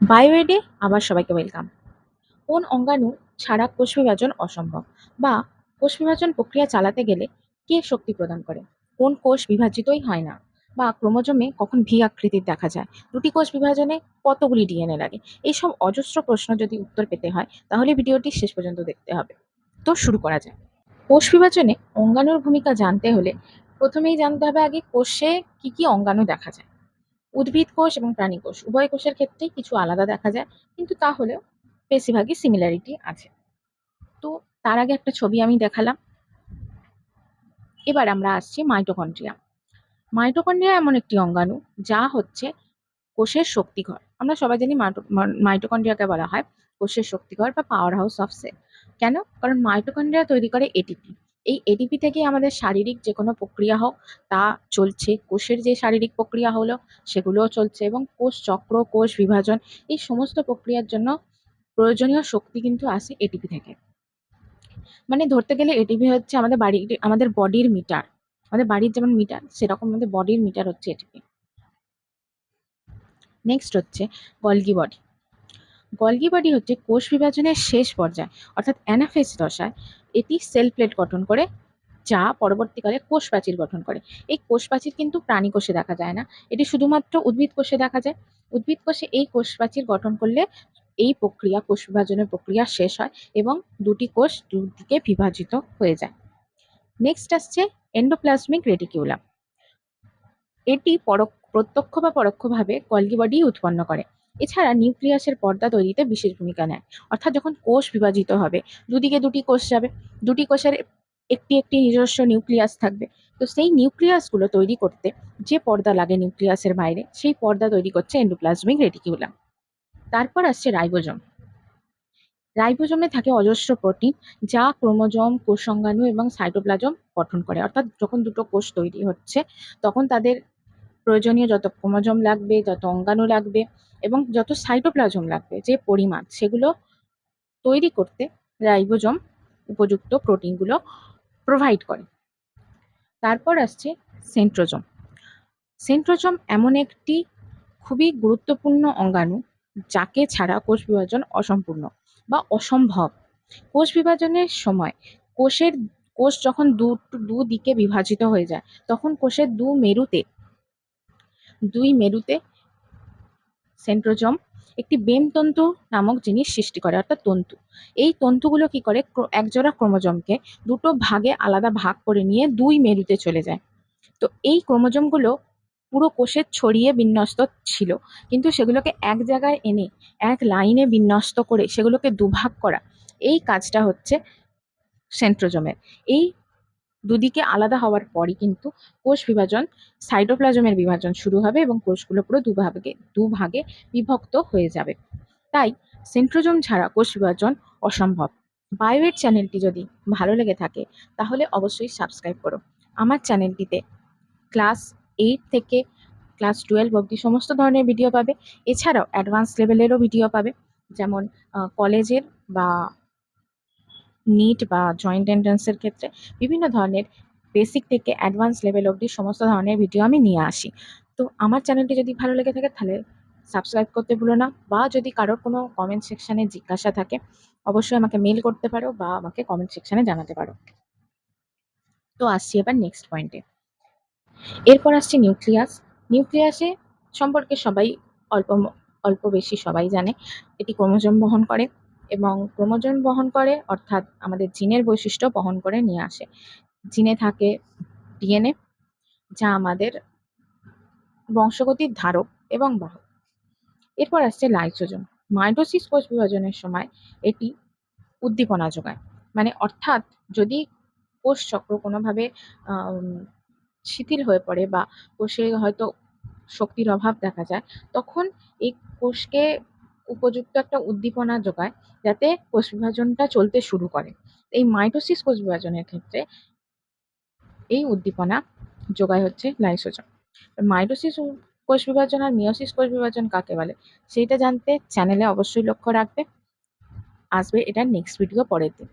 বায়োএডে আবার সবাইকে ওয়েলকাম। কোন অঙ্গাণু ছাড়া কোষ বিভাজন অসম্ভব, বা কোষ বিভাজন প্রক্রিয়া চালাতে গেলে কে শক্তি প্রদান করে? কোন কোষ বিভাজিতই হয় না, বা ক্রোমোজোমে কখন ভি আকৃতির দেখা যায়? দুটি কোষ বিভাজনে কতগুলি ডিএনএ লাগে? এইসব অজস্র প্রশ্ন যদি উত্তর পেতে হয় তাহলে ভিডিওটি শেষ পর্যন্ত দেখতে হবে। তো শুরু করা যায়। কোষ বিভাজনে অঙ্গাণুর ভূমিকা জানতে হলে প্রথমেই জানতে হবে আগে কোষে কি কি অঙ্গাণু দেখা যায়। উদ্ভিদ কোষ এবং প্রাণী কোষ উভয় কোষের ক্ষেত্রেই কিছু আলাদা দেখা যায়, কিন্তু তাহলেও বেশিরভাগই সিমিলারিটি আছে। তো তার আগে একটা ছবি আমি দেখালাম। এবার আমরা আসছি মাইটোকন্ড্রিয়া। মাইটোকন্ড্রিয়া এমন একটি অঙ্গাণু যা হচ্ছে কোষের শক্তিঘর। আমরা সবাই জানি মাইটোকন্ড্রিয়াকে বলা হয় কোষের শক্তিঘর বা পাওয়ার হাউস অফ সেল। কেন? কারণ মাইটোকন্ড্রিয়া তৈরি করে এটিপি। এই এটিপি থেকেই আমাদের শারীরিক যে কোনো প্রক্রিয়া হোক তা চলছে। কোষের যে শারীরিক প্রক্রিয়া হলো সেগুলোও চলছে, এবং কোষ চক্র, কোষ বিভাজন, এই সমস্ত প্রক্রিয়ার জন্য প্রয়োজনীয় শক্তি কিন্তু আসে এটিপি থেকে। মানে ধরতে গেলে এটিপি হচ্ছে আমাদের বডির মিটার। আমাদের বাড়ির যেমন মিটার, সেরকম আমাদের বডির মিটার হচ্ছে এটিপি। নেক্সট হচ্ছে গলগি বডি। গলগি বডি হচ্ছে কোষ বিভাজনের শেষ পর্যায়ে, অর্থাৎ অ্যানাফেজ দশায় এটি সেল প্লেট গঠন করে, যা পরবর্তীকালে কোষ প্রাচীর গঠন করে। এই কোষ প্রাচীর কিন্তু প্রাণী কোষে দেখা যায় না, এটি শুধুমাত্র উদ্ভিদ কোষে দেখা যায়। উদ্ভিদ কোষে এই কোষ প্রাচীর গঠন করলে এই প্রক্রিয়া, কোষ বিভাজনের প্রক্রিয়া শেষ হয় এবং দুটি কোষ দুদিকে বিভাজিত হয়ে যায়। নেক্সট আসছে এন্ডোপ্লাজমিক রেটিকিউলাম। এটি প্রত্যক্ষ বা পরোক্ষভাবে গলগি বডি উৎপন্ন করে। এছাড়া নিউক্লিয়াসের পর্দা তৈরিতে বিশেষ ভূমিকা নেয়। অর্থাৎ যখন কোষ বিভাজিত হবে, দুদিকে দুটি কোষ যাবে, দুটি কোষের একটি একটি নিজস্ব নিউক্লিয়াস থাকবে। তো সেই নিউক্লিয়াসগুলো তৈরি করতে যে পর্দা লাগে নিউক্লিয়াসের বাইরে, সেই পর্দা তৈরি করছে এন্ডোপ্লাজমিক রেটিকিউলাম। তারপর আসছে রাইবোজোম। রাইবোজোমে থাকে অজস্র প্রোটিন, যা ক্রোমোজোম, কোষাঙ্গাণু এবং সাইটোপ্লাজম গঠন করে। অর্থাৎ যখন দুটো কোষ তৈরি হচ্ছে তখন তাদের প্রয়োজনীয় যত ক্রোমোজোম লাগবে, যত অঙ্গাণু লাগবে এবং যত সাইটোপ্লাজম লাগবে, যে পরিমাণ, সেগুলো তৈরি করতে রাইবোজোম উপযুক্ত প্রোটিনগুলো প্রোভাইড করে। তারপর আসছে সেন্ট্রোজোম। সেন্ট্রোজোম এমন একটি খুবই গুরুত্বপূর্ণ অঙ্গাণু যাকে ছাড়া কোষ বিভাজন অসম্পূর্ণ বা অসম্ভব। কোষ বিভাজনের সময় কোষের কোষ যখন দুদিকে বিভাজিত হয়ে যায়, তখন কোষের দুই মেরুতে সেন্ট্রোজোম একটি বেমতন্তু নামক জিনিস সৃষ্টি করে, অর্থাৎ তন্তু। এই তন্তুগুলো কি করে, একজোড়া ক্রোমোজোমকে দুটো ভাগে আলাদা ভাগ করে নিয়ে দুই মেরুতে চলে যায়। তো এই ক্রোমোজোমগুলো পুরো কোষে ছড়িয়ে বিন্যস্ত ছিল, কিন্তু সেগুলোকে এক জায়গায় এনে এক লাইনে বিন্যস্ত করে সেগুলোকে দুভাগ করা, এই কাজটা হচ্ছে সেন্ট্রোজোমের। এই দুদিকে আলাদা হওয়ার পরই কিন্তু কোষ বিভাজন, সাইটোপ্লাজমের বিভাজন শুরু হবে এবং কোষগুলো পুরো দুভাগে বিভক্ত হয়ে যাবে। তাই সেন্ট্রোজোম ছাড়া কোষ বিভাজন অসম্ভব। বায়োএড চ্যানেলটি যদি ভালো লেগে থাকে তাহলে অবশ্যই সাবস্ক্রাইব করো। আমার চ্যানেলটিতে ক্লাস 8 থেকে ক্লাস 12 অবধি সমস্ত ধরনের ভিডিও পাবে। এছাড়াও অ্যাডভান্স লেভেলেরও ভিডিও পাবে, যেমন কলেজের বা নিট বা জয়েন্ট এন্ট্রান্সের ক্ষেত্রে বিভিন্ন ধরনের বেসিক থেকে অ্যাডভান্স লেভেল অবধি সমস্ত ধরনের ভিডিও আমি নিয়ে আসি। তো আমার চ্যানেলটি যদি ভালো লেগে থাকে তাহলে সাবস্ক্রাইব করতে ভুলো না, বা যদি কারোর কোনো কমেন্ট সেকশানে জিজ্ঞাসা থাকে অবশ্যই আমাকে মেল করতে পারো বা আমাকে কমেন্ট সেকশানে জানাতে পারো। তো আসছি এবার নেক্সট পয়েন্টে। এরপর আসছে নিউক্লিয়াস। নিউক্লিয়াসে সম্পর্কে সবাই অল্প অল্প বেশি সবাই জানে। এটি ক্রোমোজোম বহন করে, এবং ক্রোমোজোম বহন করে অর্থাৎ আমাদের জিনের বৈশিষ্ট্য বহন করে নিয়ে আসে। জিনে থাকে ডিএনএ, যা আমাদের বংশগতির ধারক এবং বাহক। এরপর আসছে লাইসোজোম। মাইটোসিস কোষ বিভাজনের সময় এটি উদ্দীপনা যোগায়। মানে অর্থাৎ যদি কোষ চক্র কোনোভাবে শিথিল হয়ে পড়ে বা কোষে হয়তো শক্তির অভাব দেখা যায়, তখন এই কোষকে উপযুক্ত একটা উদ্দীপনা যোগায় যাতে কোষ বিভাজনটা চলতে শুরু করে। এই মাইটোসিস কোষ বিভাজনের ক্ষেত্রে এই উদ্দীপনা যোগায় হচ্ছে লাইসোজোম। মাইটোসিস কোষ বিভাজন আর মিয়োসিস কোষ বিভাজন কাকে বলে সেইটা জানতে চ্যানেলে অবশ্যই লক্ষ্য রাখবে। আসবে এটা নেক্সট ভিডিও পরের দিন।